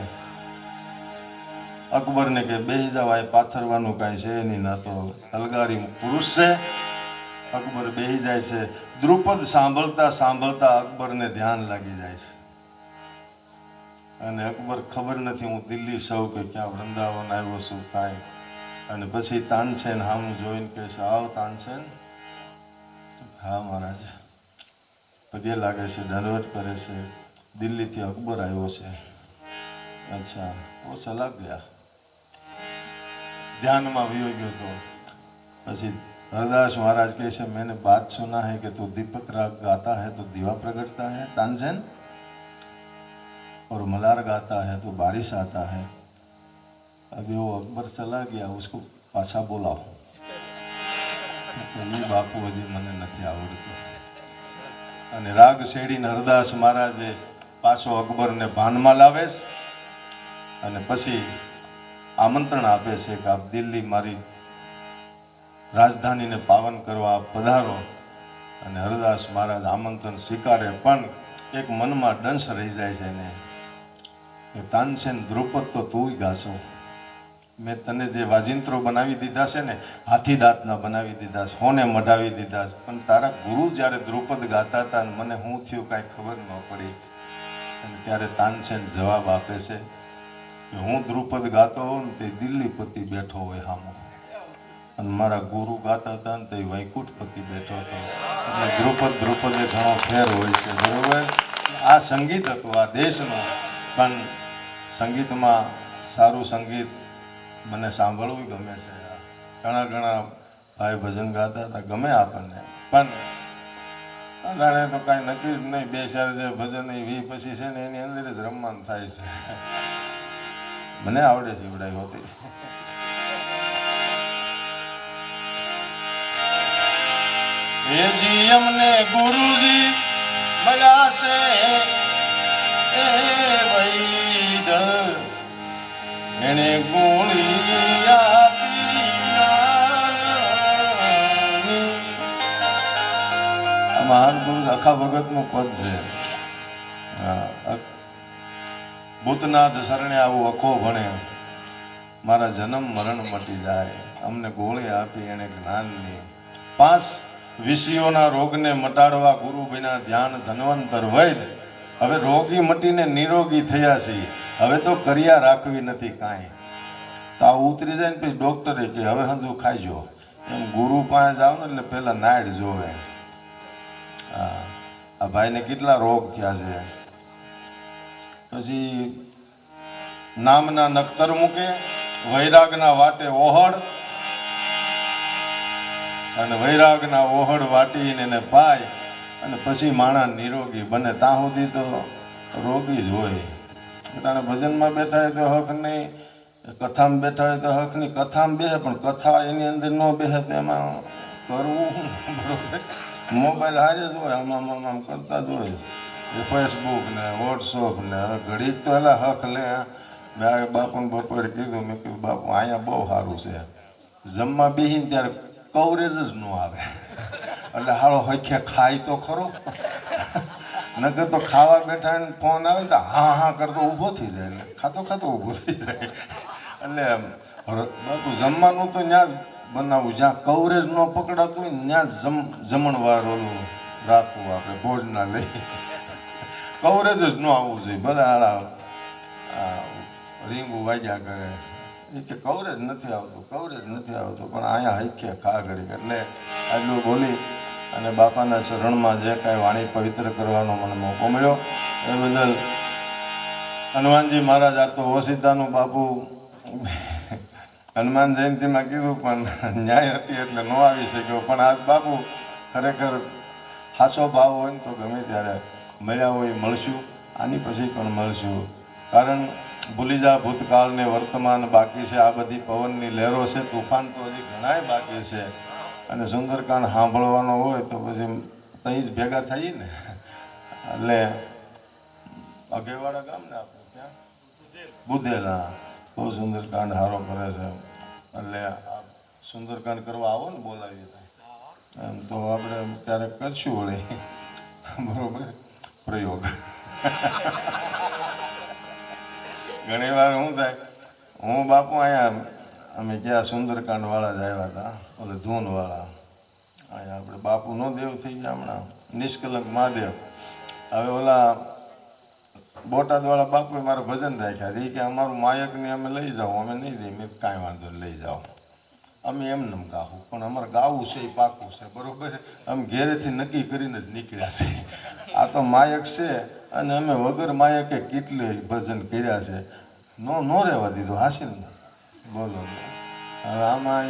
S2: અકબરને કે બેસી જવાય, પાથરવાનું કાંઈ છે નહીં, ના તો અલગારી પુરુષ છે. અકબર બેસી જાય છે. દ્રુપદ સાંભળતા સાંભળતા અકબરને ધ્યાન લાગી જાય છે. અને અકબર ખબર નથી હું દિલ્હી સૌ કે ક્યાં વૃંદાવન આવ્યો છું કાંઈ. અને પછી તાનસેન હામું જોઈને કહે છે, આવ તાનસેન. હા મહારાજ. પગે લાગે છે, દંડવત કરે છે. દિલ્હીથી અકબર આવ્યો છે. અચ્છા, ઓ ચલા ગયા. ધ્યાનમાં વયો ગયો તો પછી हरदास महाराज कहते हैं, मैंने बात सुना है कि तू दीपक राग गाता है तो दीवा प्रगटता है तानसेन, और मलार गाता है तो बारिश आता है. अभी वो अकबर चला गया, उसको पाछा बोलाओ. ये बापू हजी મને નથી આવડતું. અને રાગ શેડીને હરદાસ મહારાજે પાછો અકબરને ભાનમાં લાવે છે અને પછી આમંત્રણ આપે છે કે આપ દિલ્હી મારી રાજધાનીને પાવન કરવા પધારો. અને હરદાસ મહારાજ આમંત્રણ સ્વીકારે, પણ એક મનમાં ડંસ રહી જાય છે એને કે તાનસેન દ્રુપદ તો તું ગાશો. મેં તને જે વાજિંત્રો બનાવી દીધા છે ને, હાથી દાંતના બનાવી દીધા છે, હોને મઢાવી દીધા છે, પણ તારા ગુરુ જ્યારે દ્રુપદ ગાતા હતા ને મને શું થયું કાંઈ ખબર ન પડી. અને ત્યારે તાનસેન જવાબ આપે છે કે હું દ્રુપદ ગાતો હોઉં ને તે દિલ્હીપતિ બેઠો હોય સામો, અને મારા ગુરુ ગાતા હતા ને તે વૈકુંઠપતિ બેઠો હતો. એટલે દ્રુપદે ઘણો ફેર હોય છે, બરોબર. આ સંગીત હતું આ દેશનું, પણ સંગીતમાં સારું સંગીત મને સાંભળવું ગમે છે. ઘણા ભાઈ ભજન ગાતા હતા, ગમે આપણને, પણ અટાણે તો કાંઈ નક્કી જ નહીં. બે ચાર જે ભજન વી પછી છે ને એની અંદર જ રમવાનું થાય છે. મને આવડે છે એવડાઈ હોતી. એ જી અમને ગુરુજી મળ્યા છે એ વૈદ, એને ગોળી આપી. આ મહાન પુરુષ આખા ભગતનું પદ છે. ભૂતનાથ શરણે આવું અખો ભણે, મારા જન્મ મરણ મટી જાય. અમને ગોળી આપી એને જ્ઞાનની. 5 વિષયોના રોગને મટાડવા ગુરુ બિના ધ્યાન ધન્વંતર વૈદ. હવે રોગી મટીને નિરોગી થયા છીએ, હવે તો કર્યા રાખવી નથી કાંઈ. તો આ ઉતરી જાય ને પછી ડૉક્ટરે કે હવે હંધું ખાઈજો. એમ ગુરુ પાસે જાવ ને એટલે પહેલાં નાડ જોવે. આ ભાઈને કેટલા રોગ થયા છે. પછી નામના નખતર મૂકે, વૈરાગના વાટે ઓહડ, અને વૈરાગના ઓહડ વાટીને એને પાય, અને પછી માણસ નિરોગી બને. ત્યાં સુધી તો રોગી જ હોય. એટલે ભજનમાં બેઠા હોય તો હક નહીં, કથામાં બેઠા હોય તો હક નહીં. કથામાં બેસે પણ કથા એની અંદર ન બેસે તો એમાં કરવું બરોબર. મોબાઈલ હારે જ હોય, આમ કરતા જ હોય. એ ફેસબુક ને વોટ્સઅપ ને ઘડીક તો એલા હક લે. મેં બાપુને બપોરે કીધું, મેં કીધું બાપુ અહીંયા બહુ સારું છે, જમવા બેસીને ત્યારે કવરેજ જ ન આવે. એટલે હાલો હખ્યા ખાય તો ખરો. નકર તો ખાવા બેઠા ને ફોન આવે તો હા હા કરતો ઊભો થઈ જાય, ને ખાતો ઊભો થઈ જાય. એટલે બાપુ જમવાનું તો ત્યાં જ બનાવવું, જ્યાં કવરેજ ન પકડાતું હોય ત્યાં જ જમણવાર ઓલું રાખવું આપણે ભોજના લઈ. કવરેજ જ ન આવવું જોઈએ. ભલે આડા રીંગું વાગ્યા કરે એ કે કવરેજ નથી આવતું, પણ અહીંયા હૈખ્યા ખા ઘડી. એટલે આટલું બોલી અને બાપાના ચરણમાં જે કાંઈ વાણી પવિત્ર કરવાનો મને મોકો મળ્યો એ બદલ હનુમાનજી મહારાજ. આ તો ઓશિતાનું બાપુ હનુમાન જયંતિમાં કીધું પણ ન્યાય હતી એટલે ન આવી શક્યો. પણ આજ બાપુ ખરેખર સાચો ભાવ હોય ને તો ગમે ત્યારે મળ્યા હોય મળશું, આની પછી પણ મળશું. કારણ ભૂલી જા ભૂતકાળને વર્તમાન બાકી છે. આ બધી પવનની લહેરો છે, તુફાન તો હજી ઘણાય બાકી છે. અને સુંદરકાંડ સાંભળવાનો હોય તો પછી ત્યાં જ ભેગા થઈએ ને. એટલે અગેવાડા ગામ ને આપણે ત્યાં બુધેલા બહુ સુંદરકાંડ સારો કરે છે. એટલે આ સુંદરકાંડ કરવા આવો ને બોલાવીએ એમ તો આપણે ક્યારેક કરશું વળી બરોબર પ્રયોગ. ઘણી વાર શું થાય, હું બાપુ અહીંયા અમે ક્યાં સુંદરકાંડ વાળા જ આવ્યા હતા, ઓલે ધૂનવાળા. અહીંયા આપણે બાપુનો દેવ થઈ ગયા હમણાં, નિષ્કલંક મહાદેવ. હવે ઓલા બોટાદવાળા બાપુએ મારા ભજન રાખ્યા એ કે અમારું માયકને અમે લઈ જાઓ, અમે નહીં દઈએ. મેં કાંઈ વાંધો નહીં, લઈ જાઓ, અમે એમને ગાવું, પણ અમારે ગાવું છે એ પાકું છે, બરોબર. અમે ઘેરેથી નક્કી કરીને જ નીકળ્યા છે. આ તો માયક છે અને અમે વગર માયકે કેટલી ભજન કર્યા છે, નો રહેવા દીધું. હાસીને બોલો. હવે આમાં એ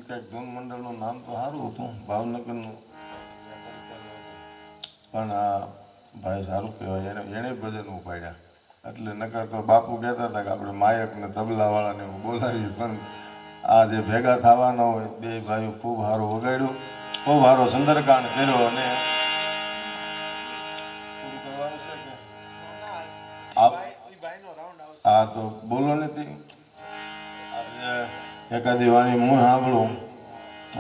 S2: કંઈક ધૂન મંડળનું નામ તો સારું હતું ભાવનગરનું, પણ આ ભાઈ સારું કહેવાય, એણે ભજન ઉપાડ્યા. એટલે નકર તો બાપુ કહેતા હતા કે આપણે માયકને તબલાવાળાને એવું બોલાવીએ, પણ આ જે ભેગા થવાના હોય બે ભાઈઓ ખૂબ સારું વગાડ્યું, ખૂબ સારો સુંદરકાંડ કર્યો. અને હા તો બોલો નથી એકાદી વાણી હું સાંભળું,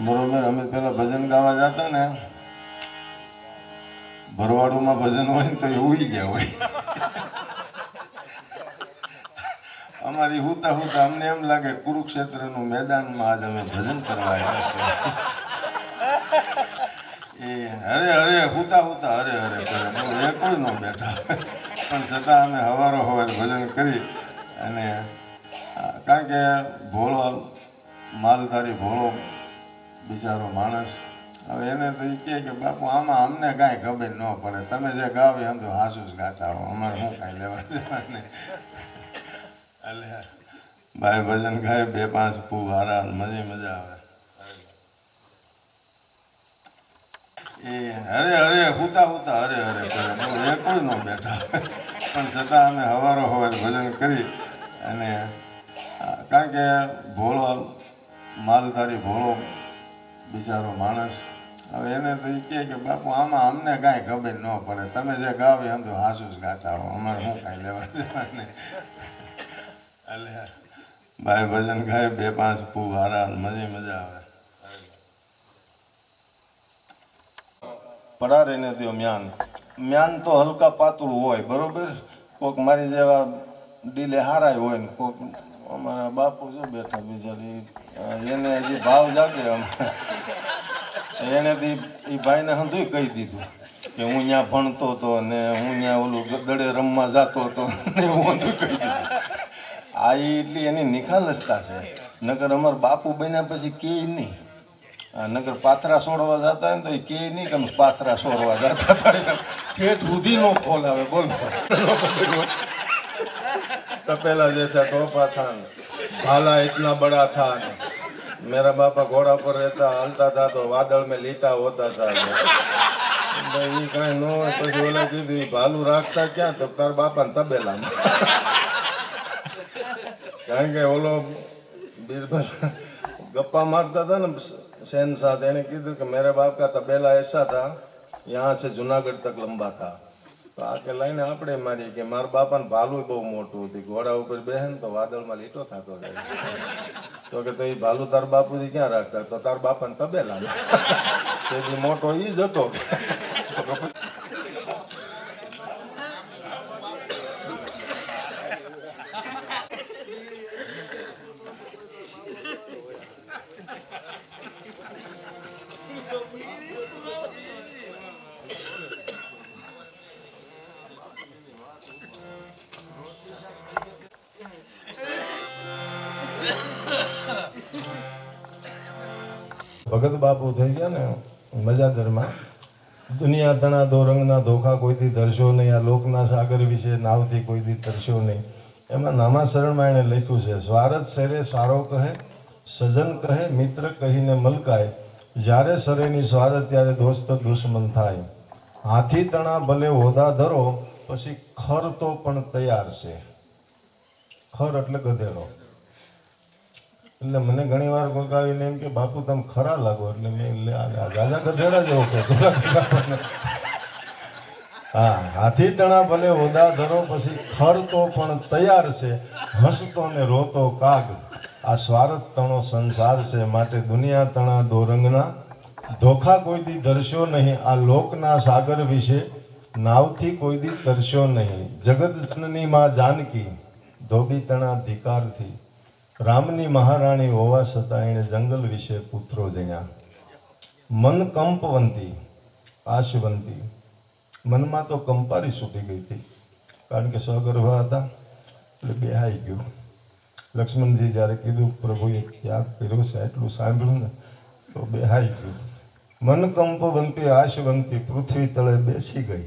S2: બરોબર. અમે પેલા ભજન ગાવા જતા ને, ભરવાડુમાં ભજન હોય ને તો એ ઉઈ ગયા હોય. અમારી હુતા હુતા અમને એમ લાગે કુરુક્ષેત્રનું મેદાનમાં આજ અમે ભજન કરવા આવ્યા છે. એ હરે હરે હુતા હુતા હરે હરે કરે, એ કોઈ ન બેઠા, પણ છતાં અમે હવારો હવારે ભજન કરી. અને કારણ કે ભોળો માલધારી ભોળો બિચારો માણસ, હવે એને તો એ કહે કે બાપુ આમાં અમને કાંઈ ખબર ન પડે, તમે જે ગાવ એ અંધું હાસું જ ગાતા હો, અમારે શું કાંઈ લેવા દેવાને. એટલે ભાઈ ભજન ગાય, બે પાંચ ખૂબ હારા, મજા આવે. એ હરે હરે હુતા હુતા હરે હરે કરે, એ કોઈ ન બેઠા, પણ છતાં અમે હવારો હવારે ભજન કરી. અને કારણ કે ભોળો માલધારી ભોળો બિચારો માણસ, હવે એને તો એ કહે કે બાપુ આમાં અમને કાંઈ ખબર ન પડે, તમે જે ગાવ એ અંધું હાસું જ ગાતા હો, અમારે શું કાંઈ લેવા દેવાને. એટલે ભાઈ ભજન ગાય, બે પાંચ ખૂબ હારા, મજા આવે. પડારીને દો મ્યાન તો હલકા પાતળું હોય, બરોબર. કોક મારી જેવા ડીલે હારાય હોય ને કોક અમારા બાપુ જો બેઠા બિચારી, એને હજી ભાવ જાગે. એને એ ભાઈને હંધુય કહી દીધું કે હું ત્યાં ભણતો હતો ને હું ત્યાં ઓલું દડે રમવા જતો હતો ને એવું હંધુય કહી દીધું. આ એટલી એની નિખાલસતા છે. નકર અમારા બાપુ બન્યા પછી કે નહીં, નગર પાથરા છોડવા જતા હોય ને તો એ કે નહીં કે અમે પાથરા છોડવા જતા હતા, ઠેઠ સુધી નો ખોલાવે. બોલો. तपेला जैसा टोपा था, भाला इतना बड़ा था, मेरा बापा घोड़ा पर रहता, हलता था तो वादल में लीटा होता था. ये कहीं नो પછી ઓલા કીધું ભાલું રાખતા ક્યાં, તો તાર બાપા ને તબેલામાં. કારણ કે ઓલો બીરબલ गप्पा मारता था ना सेन साथ, એને કીધું કે मेरे बाप का तबेला ऐसा था, यहाँ से जूनागढ़ तक लंबा था. તો આ કે લઈને આપણે મારી કે મારા બાપાને ભાલું બહુ મોટું હતું, ઘોડા ઉપર બેહે ને તો વાદળમાં લીટો થતો જાય. તો કે તો એ ભાલું તાર બાપુજી ક્યાં રાખતા, તો તાર બાપાને તબેલામાં. તેથી મોટો ઈ જ હતો. ભગત બાપુ થઈ ગયા ને મજાદરમાં. દુનિયા તણા દો રંગના ધોખા કોઈથી ધરશો નહીં, આ લોકના સાગર વિશે નાવથી કોઈથી તરશો નહીં. એમાં નામા શરણમાં એણે લખ્યું છે, સ્વાર્થ સરે સારો કહે, સજન કહે, મિત્ર કહીને મલકાય, જ્યારે સરેની સ્વાર્થ ત્યારે દોસ્ત દુશ્મન થાય. હાથી તણા ભલે હોદા ધરો, પછી ખર તો પણ તૈયાર છે. ખર એટલે ગધેડો. એટલે મને ઘણી વાર કોઈક આવીને એમ કે બાપુ તમે ખરા લાગો, એટલે મેં ગાજા ગધેડા જેવો કહેતો. હા, હાથી તણા ભલે હોદા ધરો, પછી ખર તો પણ તૈયાર છે, હસતો ને રોતો કાગ, આ સ્વાર્થ તણો સંસાર છે, માટે દુનિયા તણા દો રંગના ધોખા કોઈ દી ધરશો નહીં, આ લોકના સાગર વિશે નાવથી કોઈ દી તરશો નહીં. જગત જનની માં જાનકી, ધોબી તણા ધિકારથી, રામની મહારાણી હોવા છતાં એણે જંગલ વિશે પુત્રો જયા. મન કંપવંતી આશવંતી,
S3: મનમાં તો કંપારી છૂટી ગઈ હતી, કારણ કે સગર્ભા હતા એટલે બેહાઈ ગયું. લક્ષ્મણજી જ્યારે કીધું પ્રભુએ ત્યાગ કર્યો છે એટલું સાંભળ્યું ને તો બેહાઈ ગયું. મન કંપવંતી આશવંતી પૃથ્વી તળે બેસી ગઈ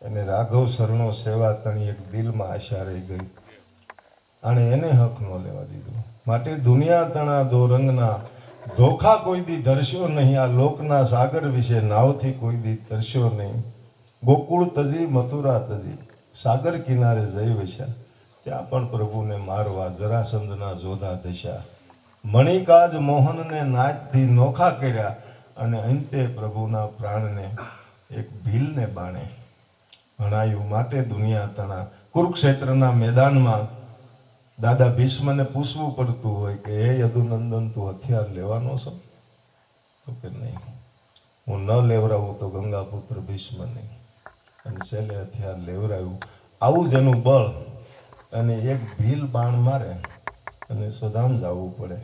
S3: અને રાઘવ શરણો સેવા તણી એક દિલમાં આશા રહી ગઈ. આણે એને હક ન લેવા દીધું. માટે દુનિયા તણા દો રંગના ધોખા કોઈ દી ધરશો નહીં. આ લોકના સાગર વિશે નાવથી કોઈ દી તરસ્યો નહીં. ગોકુળ તજી મથુરા તજી સાગર કિનારે જઈ વસ્યા, ત્યાં પણ પ્રભુને મારવા જરાસંધના જોધા દશા. મણિકાજ મોહનને નાચથી નોખા કર્યા અને અંતે પ્રભુના પ્રાણને એક ભીલને બાણે હણાયું. માટે દુનિયા તણા કુરુક્ષેત્રના મેદાનમાં દાદા ભીષ્મને પૂછવું પડતું હોય કે હે યદુનંદન, તું હથિયાર લેવાનો છો? તો કે નહીં, હું ન લેવરાવું તો ગંગાપુત્ર ભીષ્મને. અને છેલ્લે હથિયાર લેવરાયું. આવું જ એનું બળ. અને એક ભીલ બાણ મારે અને સદામ જવું પડે.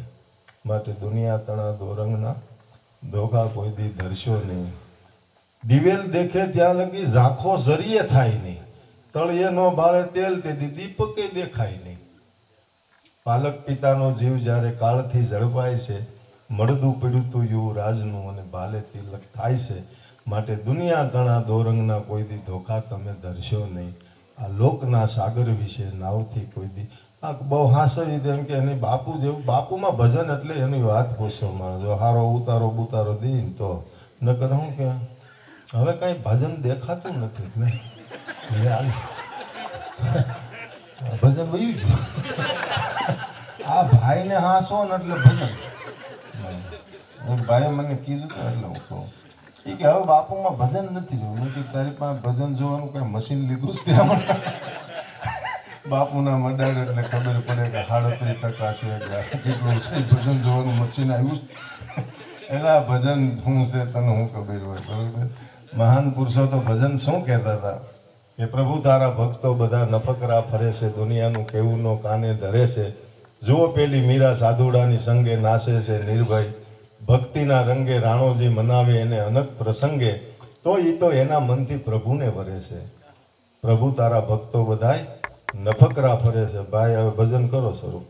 S3: માટે દુનિયા તણા દોરંગના ધોખા કોઈ દી ધરશો નહીં. દિવેલ દેખે ત્યાં લગી ઝાંખો જરીએ થાય નહીં. તળિયે નો ભાળે તેલ તે દી દીપકે દેખાય નહીં. પાલક પિતાનો જીવ જ્યારે કાળથી ઝડપાય છે, મળદું પડ્યું તું યુવરાજનું અને ભાલે તિલક થાય છે. માટે દુનિયા તણા દોરંગના કોઈ દી ધોખા તમે ધરશો નહીં. આ લોકના સાગર વિશે નાવથી કોઈ દી. આ બહુ હાસ્ય એમ કે એની બાપુ જેવું, બાપુમાં ભજન એટલે એની વાત પૂછવામાં. જો હારો ઉતારો બુતારો દઈને તો નકર હું કે હવે કાંઈ ભજન દેખાતું નથી ને ભજન વયું ગયું. આ ભાઈને હાસો ને એટલે ભજન. ભાઈએ મને કીધું તો એટલે હું કહું એ કે હવે બાપુમાં ભજન નથી જોવું. મેં કીધું તારી પાસે ભજન જોવાનું કઈ મશીન લીધું જ ત્યાં બાપુના મડાડ એટલે ખબર પડે કે 38% છે કેટલું છે ભજન જોવાનું મશીન આવ્યું. એના ભજન શું છે તને હું ખબર હોય. બરોબર. મહાન પુરુષો તો ભજન શું કહેતા હતા કે પ્રભુ તારા ભક્તો બધા નફકરા ફરે છે, દુનિયાનું કેવું નો કાને ધરે છે. જુઓ પેલી મીરા સાધુડાની સંગે નાસે છે નિર્ભય. ભક્તિના રંગે રાણોજી મનાવે એને અનક પ્રસંગે. તો એ તો એના મનથી પ્રભુને વરે છે. પ્રભુ તારા ભક્તો બધાય નફકરા ફરે છે. ભાઈ હવે ભજન કરો સ્વરૂપ.